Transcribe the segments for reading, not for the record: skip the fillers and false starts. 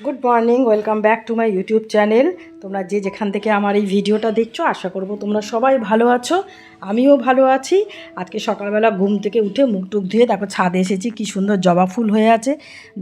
Good morning, welcome back to my YouTube channel. তোমরা যে যেখান থেকে আমার এই ভিডিওটা দেখছো, আশা করবো তোমরা সবাই ভালো আছো। আমিও ভালো আছি। আজকে সকালবেলা ঘুম থেকে উঠে মুখ টুক ধুয়ে দেখো ছাদে এসেছি, কি সুন্দর জবা ফুল হয়ে আছে।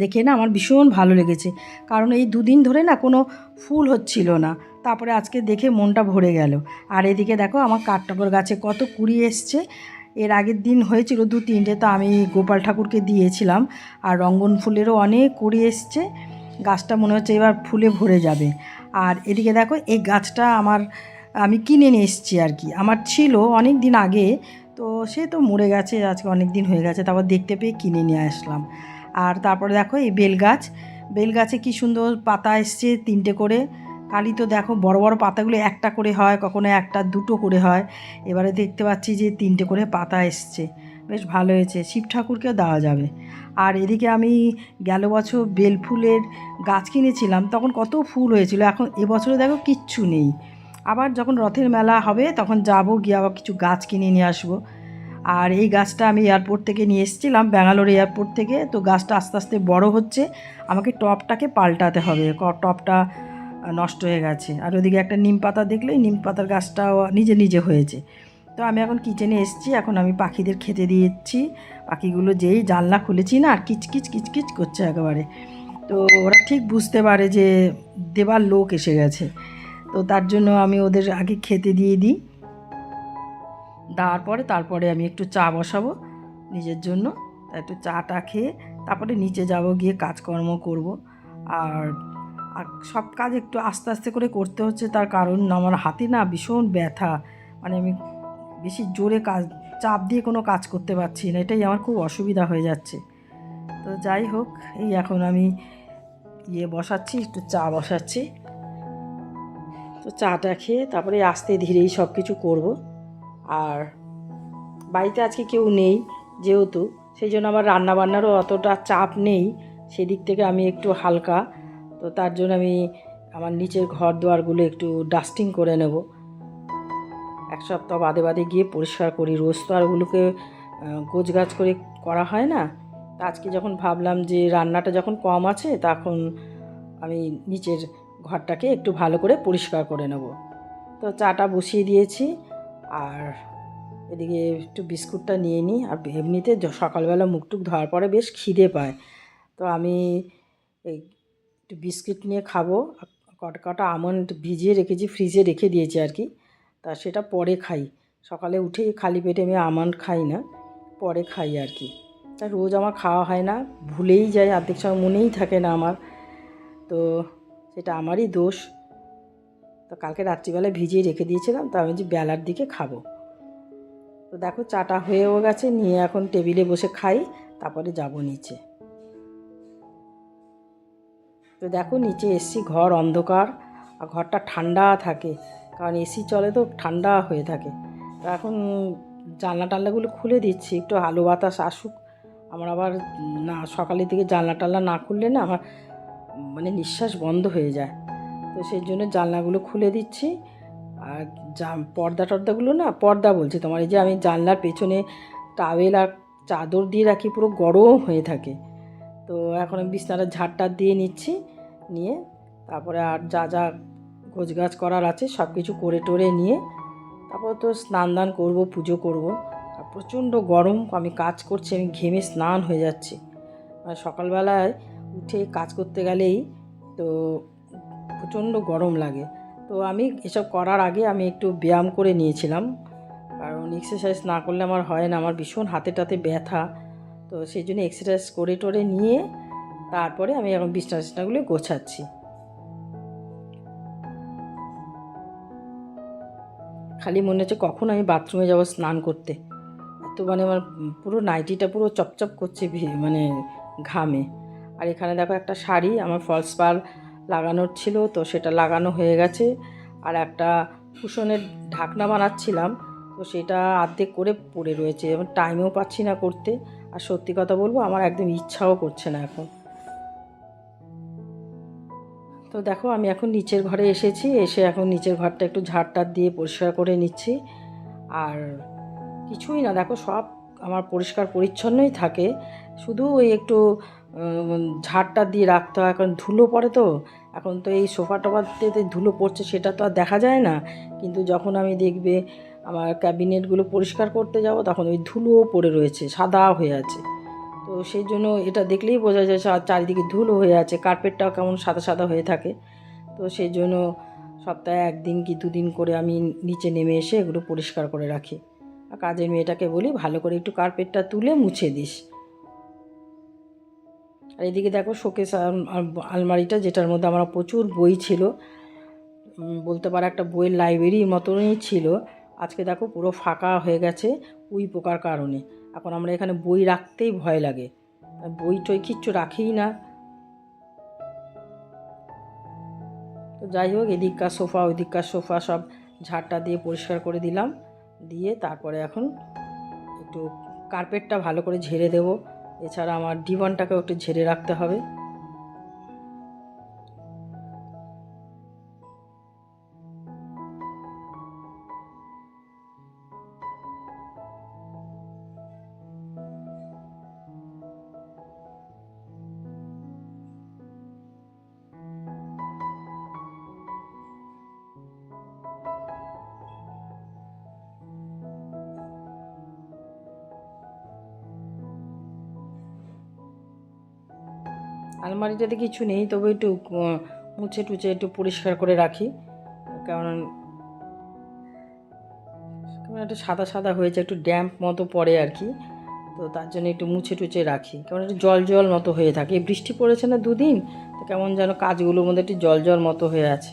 দেখে না আমার ভীষণ ভালো লেগেছে, কারণ এই দুদিন ধরে না কোনো ফুল হচ্ছিল না। তারপরে আজকে দেখে মনটা ভরে গেল। আর এদিকে দেখো আমার কাঠঠোকর গাছে কত কুড়ি এসছে। এর আগের দিন হয়েছিল 2-3টে, তো আমি গোপাল ঠাকুরকে দিয়েছিলাম। আর রঙ্গন ফুলেরও অনেক কুড়ি এসছে। গাছটা মনে হচ্ছে এবার ফুলে ভরে যাবে। আর এদিকে দেখো এই গাছটা আমি কিনে নিয়ে এসেছি আর কি। আমার ছিল অনেক দিন আগে, তো সে তো মরে গেছে, আজকে অনেক দিন হয়ে গেছে। তারপর দেখতে পেয়ে কিনে নিয়ে আসলাম। আর তারপরে দেখো এই বেলগাছে কি সুন্দর পাতা এসছে 3টে করে। কালি তো দেখো বড় বড় পাতাগুলো একটা করে হয়, কখনো একটা দুটো করে হয়। এবারে দেখতে পাচ্ছি যে 3টে করে পাতা এসছে, বেশ ভালো হয়েছে, শিব ঠাকুরকেও দেওয়া যাবে। আর এদিকে আমি গেল বছর বেলফুলের গাছ কিনেছিলাম, তখন কত ফুল হয়েছিল। এখন এবছরে দেখো কিচ্ছু নেই। আবার যখন রথের মেলা হবে তখন যাব, গিয়ে আবার কিছু গাছ কিনে নিয়ে আসবো। আর এই গাছটা আমি এয়ারপোর্ট থেকে নিয়ে এসেছিলাম, ব্যাঙ্গালোর এয়ারপোর্ট থেকে। তো গাছটা আস্তে আস্তে বড় হচ্ছে, আমাকে টবটাকে পাল্টাতে হবে, টবটা নষ্ট হয়ে গেছে। আর ওদিকে একটা নিম পাতা দেখলেই, নিম পাতার গাছটাও নিজে নিজে হয়েছে। তো আমি এখন কিচেনে এসেছি, এখন আমি পাখিদের খেতে দিয়েছি। পাখিগুলো যেই জানলা খুলেছি না, আর কিচকিচ কিচকিচ করছে একেবারে। তো ওরা ঠিক বুঝতে পারে যে দেবার লোক এসে গেছে। তো তার জন্য আমি ওদের আগে খেতে দিয়ে দিই, দেওয়ার পরে তারপরে আমি একটু চা বসাবো নিজের জন্য। একটু চাটা খেয়ে তারপরে নিচে যাব, গিয়ে কাজকর্ম করব। আর আর সব কাজ একটু আস্তে আস্তে করে করতে হচ্ছে, তার কারণ আমার হাতে না ভীষণ ব্যথা। মানে আমি বেশি জোরে চাপ দিয়ে কোনো কাজ করতে পারছি না, এটাই আমার খুব অসুবিধা হয়ে যাচ্ছে। তো যাই হোক, এই এখন আমি বসাচ্ছি, একটু চা বসাচ্ছি। তো চাটা খেয়ে তারপরে আস্তে ধীরেই সব কিছু করবো। আর বাড়িতে আজকে কেউ নেই যেহেতু, সেই জন্য আমার রান্নাবান্নারও অতটা চাপ নেই, সেদিক থেকে আমি একটু হালকা। তো তার জন্য আমি আমার নিচের ঘর দুয়ারগুলো একটু ডাস্টিং করে নেব। এক সপ্তাহ বাদে বাদে গিয়ে পরিষ্কার করি, রোজ তো আর ওগুলোকে গোছগাছ করে করা হয় না। তা আজকে যখন ভাবলাম যে রান্নাটা যখন কম আছে, তখন আমি নিচের ঘরটাকে একটু ভালো করে পরিষ্কার করে নেব। তো চাটা বসিয়ে দিয়েছি। আর এদিকে একটু বিস্কুটটা নিয়ে নিই। আর এমনিতে সকালবেলা মুখটুক ধোয়ার পরে বেশ খিদে পায়, তো আমি এই একটু বিস্কিট নিয়ে খাবো। কটা কটা আমন্ড ভিজিয়ে রেখেছি, ফ্রিজে রেখে দিয়েছি আর কি। তা সেটা পরে খাই, সকালে উঠেই খালি পেটে আমি আমন্ড খাই না, পরে খাই আর কি। তা রোজ আমার খাওয়া হয় না, ভুলেই যাই, অর্ধেক সময় মনেই থাকে না আমার। তো সেটা আমারই দোষ। তো কালকে রাত্রিবেলায় ভিজিয়ে রেখে দিয়েছিলাম, তো আমি যে বেলার দিকে খাবো। তো দেখো চাটা হয়েও গেছে, নিয়ে এখন টেবিলে বসে খাই, তারপরে যাব নিচে। তো দেখো নিচে এসছি, ঘর অন্ধকার আর ঘরটা ঠান্ডা থাকে, কারণ এসি চলে তো ঠান্ডা হয়ে থাকে। তো এখন জানলা টানলাগুলো খুলে দিচ্ছি, একটু আলো বাতাস আসুক। আমার আবার না, সকালের দিকে জানলা টানলা না খুললে না আমার মানে নিঃশ্বাস বন্ধ হয়ে যায়। তো সেই জন্য জানলাগুলো খুলে দিচ্ছি। আর পর্দা টর্দাগুলো না, পর্দা বলছি তোমার, এই যে আমি জানলার পেছনে টাওয়েল আর চাদর দিয়ে রাখি, পুরো গরম হয়ে থাকে। তো এখন আমি বিছানাটা ঝাড়টার দিয়ে নিচ্ছি, নিয়ে তারপরে আর যা যা গোছগাছ করার আছে সব কিছু করে টোরে নিয়ে তারপর তো স্নান দান করবো, পুজো করব। আর প্রচণ্ড গরম, আমি কাজ করছি, আমি ঘেমে স্নান হয়ে যাচ্ছি। আর সকালবেলায় উঠে কাজ করতে গেলেই তো প্রচণ্ড গরম লাগে। তো আমি এসব করার আগে আমি একটু ব্যায়াম করে নিয়েছিলাম, কারণ এক্সারসাইজ না করলে আমার হয় না, আমার ভীষণ হাতে টাতে ব্যথা। তো সেই জন্য এক্সারসাইজ করে টোরে নিয়ে তারপরে আমি এখন বিছনাগুলো গোছাচ্ছি। খালি মনে হচ্ছে কখন আমি বাথরুমে যাব স্নান করতে। এত মানে আমার পুরো নাইটিটা পুরো চপচপ করছে মানে ঘামে। আর এখানে দেখো একটা শাড়ি আমার ফলস পাড় লাগানোর ছিল, তো সেটা লাগানো হয়ে গেছে। আর একটা কুশনের ঢাকনা বানাচ্ছিলাম, তো সেটা অর্ধেক করে পড়ে রয়েছে, এবার টাইমও পাচ্ছি না করতে। আর সত্যি কথা বলবো, আমার একদম ইচ্ছাও করছে না এখন। তো দেখো আমি এখন নিচের ঘরে এসেছি, এসে এখন নিচের ঘরটা একটু ঝাড়টার দিয়ে পরিষ্কার করে নিচ্ছি। আর কিছুই না, দেখো সব আমার পরিষ্কার পরিচ্ছন্নই থাকে, শুধু ওই একটু ঝাড়টা দিয়ে রাখতে হয়, কারণ ধুলো পড়ে তো। এখন তো এই সোফা টোফাতে ধুলো পড়ছে সেটা তো আর দেখা যায় না, কিন্তু যখন আমি দেখবে আমার ক্যাবিনেটগুলো পরিষ্কার করতে যাব তখন ওই ধুলোও পড়ে রয়েছে, সাদা হয়ে আছে। তো সেই জন্য এটা দেখলেই বোঝা যায় চারিদিকে ধুলো হয়ে আছে, কার্পেটটাও কেমন সাদা সাদা হয়ে থাকে। তো সেই জন্য সপ্তাহে 1 দিন কি 2 দিন করে আমি নিচে নেমে এসে এগুলো পরিষ্কার করে রাখি। আর কাজের মেয়েটাকে বলি ভালো করে একটু কার্পেটটা তুলে মুছে দিস। আর এদিকে দেখো শোকেস আলমারিটা, যেটার মধ্যে আমার প্রচুর বই ছিল, বলতে পারো একটা বইয়ের লাইব্রেরির মতনই ছিল, আজকে দেখো পুরো ফাঁকা হয়ে গেছে উই পোকার কারণে। এখন আমরা এখানে বই রাখতেই ভয় লাগে, বই টই কিচ্ছু রাখিই না। তো যাই হোক, এদিককার সোফা ওইদিককার সোফা সব ঝাড়টা দিয়ে পরিষ্কার করে দিলাম, দিয়ে তারপরে এখন একটু কার্পেটটা ভালো করে ঝেড়ে দেবো। এছাড়া আমার ডিভানটাকেও একটু ঝেড়ে রাখতে হবে। আলমারিটাতে কিছু নেই, তবে একটু মুছে টুছে একটু পরিষ্কার করে রাখি, কারণ একটু সাদা সাদা হয়েছে, একটু ড্যাম্প মতো পড়ে আর কি। তো তার জন্য একটু মুছে টুছে রাখি, কারণ একটু জল জল মতো হয়ে থাকে। বৃষ্টি পড়েছে না 2 দিন, তো কেমন যেন কাজগুলোর মধ্যে একটু জল জল মতো হয়ে আছে।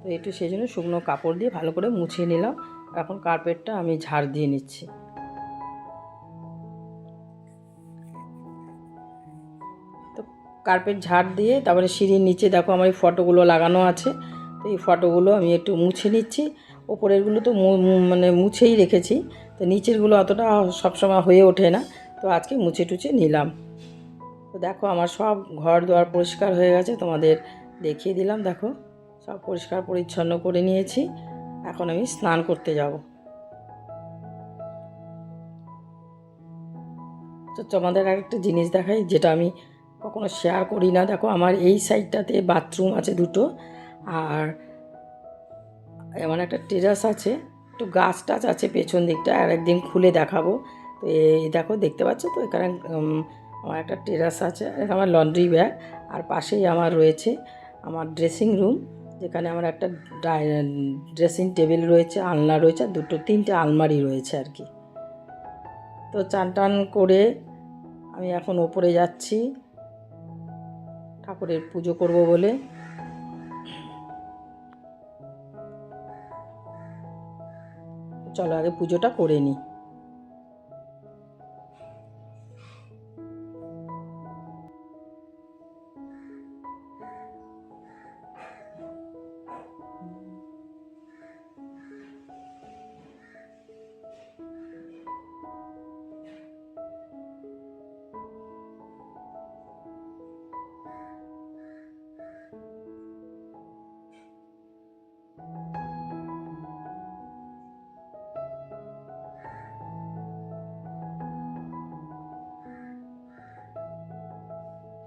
তো একটু সেই জন্য শুকনো কাপড় দিয়ে ভালো করে মুছে নিলাম। এখন কার্পেটটা আমি ঝাড় দিয়ে নিচ্ছি। তো কার্পেট ঝাড় দিয়ে তারপরে সিঁড়ির নিচে দেখো আমার এই ফটোগুলো লাগানো আছে, তো এই ফটোগুলো আমি একটু মুছে নিচ্ছি। ওপরেরগুলো তো মানে মুছেই রেখেছি, তো নিচেরগুলো অতটা সবসময় হয়ে ওঠে না, তো আজকে মুছে টুছে নিলাম। তো দেখো আমার সব ঘর দুয়ার পরিষ্কার হয়ে গেছে, তোমাদের দেখিয়ে দিলাম। দেখো সব পরিষ্কার পরিচ্ছন্ন করে নিয়েছি, এখন আমি স্নান করতে যাব। তো তোমাদের আরেকটা জিনিস দেখাই, যেটা আমি কখনো শেয়ার করি না। দেখো আমার এই সাইডটাতে বাথরুম আছে 2টো, আর এমন একটা টেরাস আছে, একটু গাছ টাছ আছে পেছন দিকটা, আর একদিন খুলে দেখাবো। তো এই দেখো দেখতে পাচ্ছ তো, এখানে আমার একটা টেরাস আছে, আমার লন্ড্রি ব্যাগ, আর পাশেই আমার রয়েছে আমার ড্রেসিং রুম, যেখানে আমার একটা ড্রেসিং টেবিল রয়েছে, আলনা রয়েছে, আর 3টে আলমারি রয়েছে আর কি। তো চান টান করে আমি এখন ওপরে যাচ্ছি ঠাকুরের পুজো করব বলে। চলো আগে পুজোটা করে নিই।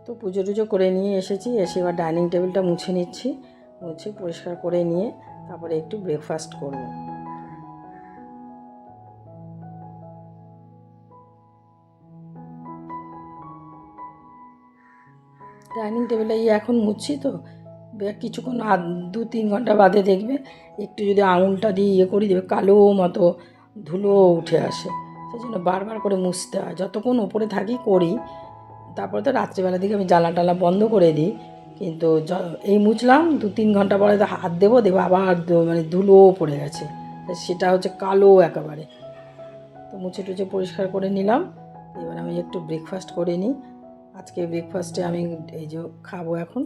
তো পুজো টুজো করে নিয়ে এসেছি, এসে এবার ডাইনিং টেবিলটা মুছে নিচ্ছি, মুছে পরিষ্কার করে নিয়ে তারপরে একটু ব্রেকফাস্ট করব। ডাইনিং টেবিলটা এখন মুছছি তো, কিছুক্ষণ 2-3 ঘন্টা বাদে দেখবে একটু যদি আঙুলটা দিয়ে করি, দেবে কালো মতো ধুলো উঠে আসে। সেই জন্য বারবার করে মুছতে হয়, যতক্ষণ ওপরে থাকি করি। তারপরে তো রাত্রিবেলা দিকে আমি জ্বালা টালা বন্ধ করে দিই, কিন্তু এই মুছলাম 2-3 ঘন্টা পরে তো হাত দেবো আবার মানে ধুলোও পড়ে গেছে, সেটা হচ্ছে কালো একেবারে। তো মুছে টুছে পরিষ্কার করে নিলাম। এবার আমি একটু ব্রেকফাস্ট করে নিই। আজকে ব্রেকফাস্টে আমি এই যে খাবো এখন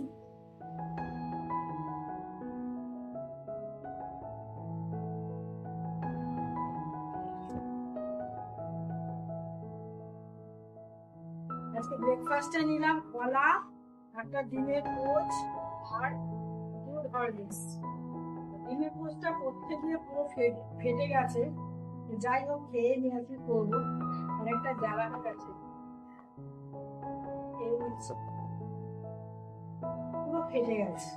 আজকে ব্রেকফাস্টে নিলাম কলা, একটা ডিমের পোচ, আর দুধ হরলিক্স। ডিমের পোচটা পড়তে গিয়ে পুরো ফেটে গেছে, যাই হোক খেয়ে নিয়ে কি করবো, অনেকটা জ্বালা গেছে। এই পুরো ফেটে গেছে।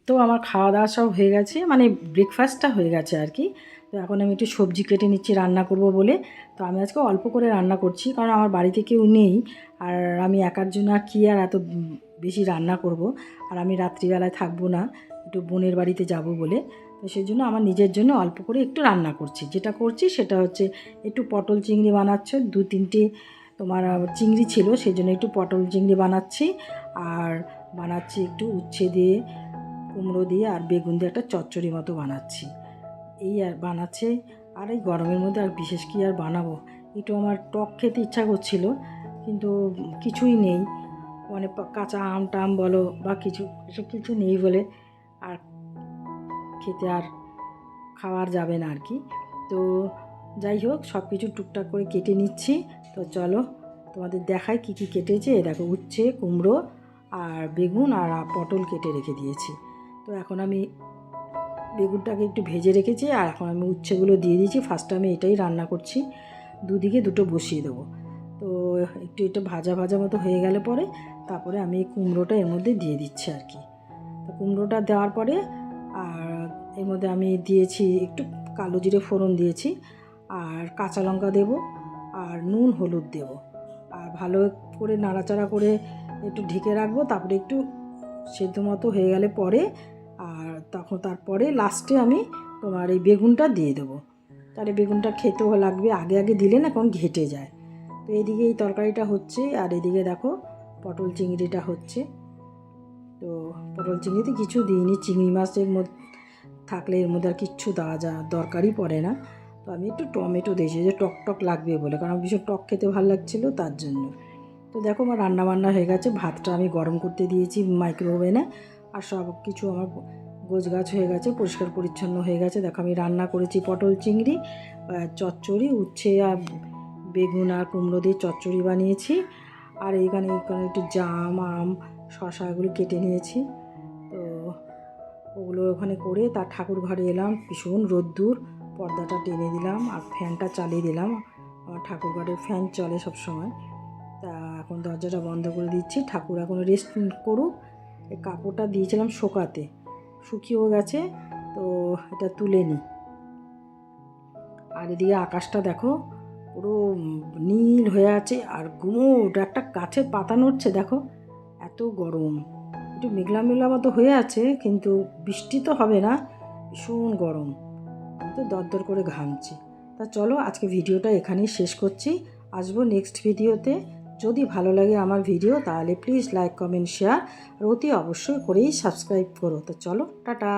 তো আমার খাওয়া দাওয়া সব হয়ে গেছে, মানে ব্রেকফাস্টটা হয়ে গেছে আর কি। তো এখন আমি একটু সবজি কেটে নিচ্ছি রান্না করব বলে। তো আমি আজকে অল্প করে রান্না করছি, কারণ আমার বাড়িতে কেউ নেই, আর আমি একার জন্য আর কি আর এত বেশি রান্না করব। আর আমি রাত্রিবেলায় থাকবো না, একটু বোনের বাড়িতে যাব বলে। তো সেই জন্য আমার নিজের জন্য অল্প করে একটু রান্না করছি। যেটা করছি সেটা হচ্ছে একটু পটল চিংড়ি বানাচ্ছে, 2-3টে তোমার চিংড়ি ছিল, সেই জন্য একটু পটল চিংড়ি বানাচ্ছি। আর বানাচ্ছি একটু উচ্ছে দিয়ে, কুমড়ো দিয়ে আর বেগুন দিয়ে একটা চচ্চড়ি মতো বানাচ্ছি। এই আর বানাচ্ছে। আর এই গরমের মধ্যে আর বিশেষ কি আর বানাবো। একটু আমার টক খেতে ইচ্ছা করছিল, কিন্তু কিছুই নেই, মানে কাঁচা আম টাম বলো বা কিছু এসব কিছু নেই বলে আর খেতে আর খাওয়ার যাবে না আর কি। তো যাই হোক, সব কিছু টুকটাক করে কেটে নিচ্ছি। তো চলো তোমাদের দেখাই কি কি কেটেছে। দেখো, উচ্ছে, কুমড়ো আর বেগুন আর পটল কেটে রেখে দিয়েছি। তো এখন আমি বেগুনটাকে একটু ভেজে রেখেছি, আর এখন আমি উচ্ছেগুলো দিয়ে দিয়েছি। ফার্স্টে আমি এটাই রান্না করছি, দুদিকে দুটো বসিয়ে দেবো। তো একটু এটা ভাজা ভাজা মতো হয়ে গেলে পরে তারপরে আমি কুমড়োটা এর মধ্যে দিয়ে দিচ্ছি আর কি। তো কুমড়োটা দেওয়ার পরে আর এর মধ্যে আমি দিয়েছি একটু কালো জিরে ফোড়ন দিয়েছি, আর কাঁচা লঙ্কা দেবো, আর নুন হলুদ দেবো, আর ভালো করে নাড়াচাড়া করে একটু ঢেকে রাখবো। তারপরে একটু সেদ্ধ মতো হয়ে গেলে পরে আর তারপরে লাস্টে আমি তোমার এই বেগুনটা দিয়ে দেবো। তাহলে বেগুনটা খেতেও লাগবে, আগে আগে দিলে না কারণ ঘেটে যায়। তো এদিকে এই তরকারিটা হচ্ছে, আর এদিকে দেখো পটল চিংড়িটা হচ্ছে। তো পটল চিংড়িতে কিছু দিইনি, চিংড়ি মাছের মধ্যে থাকলে এর মধ্যে আর কিচ্ছু দেওয়া দরকারই পড়ে না। তো আমি একটু টমেটো দিয়েছি, যে টক টক লাগবে বলে, কারণ ভীষণ টক খেতে ভালো লাগছিলো তার জন্য। তো দেখো আমার রান্নাবান্না হয়ে গেছে, ভাতটা আমি গরম করতে দিয়েছি মাইক্রো ওভেনে, আর সব কিছু আমার গোছগাছ হয়ে গেছে, পরিষ্কার পরিচ্ছন্ন হয়ে গেছে। দেখো আমি রান্না করেছি পটল চিংড়ি, চচ্চড়ি, উচ্ছে আর বেগুন আর কুমড়ো দিয়ে চচ্চড়ি বানিয়েছি। আর এইখানে একটু জাম, আম, শশা এগুলো কেটে নিয়েছি। তো ওগুলো ওখানে করে তার ঠাকুর ঘরে এলাম, ভীষণ রোদ্দুর, পর্দাটা টেনে দিলাম আর ফ্যানটা চালিয়ে দিলাম। আমার ঠাকুর ঘরে ফ্যান চলে সব সময়। তা এখন দরজাটা বন্ধ করে দিচ্ছি, ঠাকুর এখন রেস্ট করুক। এই কাপড়টা দিয়েছিলাম শোকাতে, শুকিয়েও গেছে, তো এটা তুলে নিই। আর এদিকে আকাশটা দেখো পুরো নীল হয়ে আছে, আর গুমোট একটা গাছের পাতা নড়ছে দেখো, এত গরম। একটু মেঘলা মেঘলা মতো হয়ে আছে, কিন্তু বৃষ্টি তো হবে না, ভীষণ গরম। আমি তো দরদর করে ঘামছি। তা চলো আজকে ভিডিওটা এখানেই শেষ করছি, আসবো নেক্সট ভিডিওতে। যদি ভালো লাগে আমার ভিডিও তাহলে প্লিজ লাইক, কমেন্ট, শেয়ার আর অতি অবশ্যই করেই সাবস্ক্রাইব করো। তো চলো, টাটা।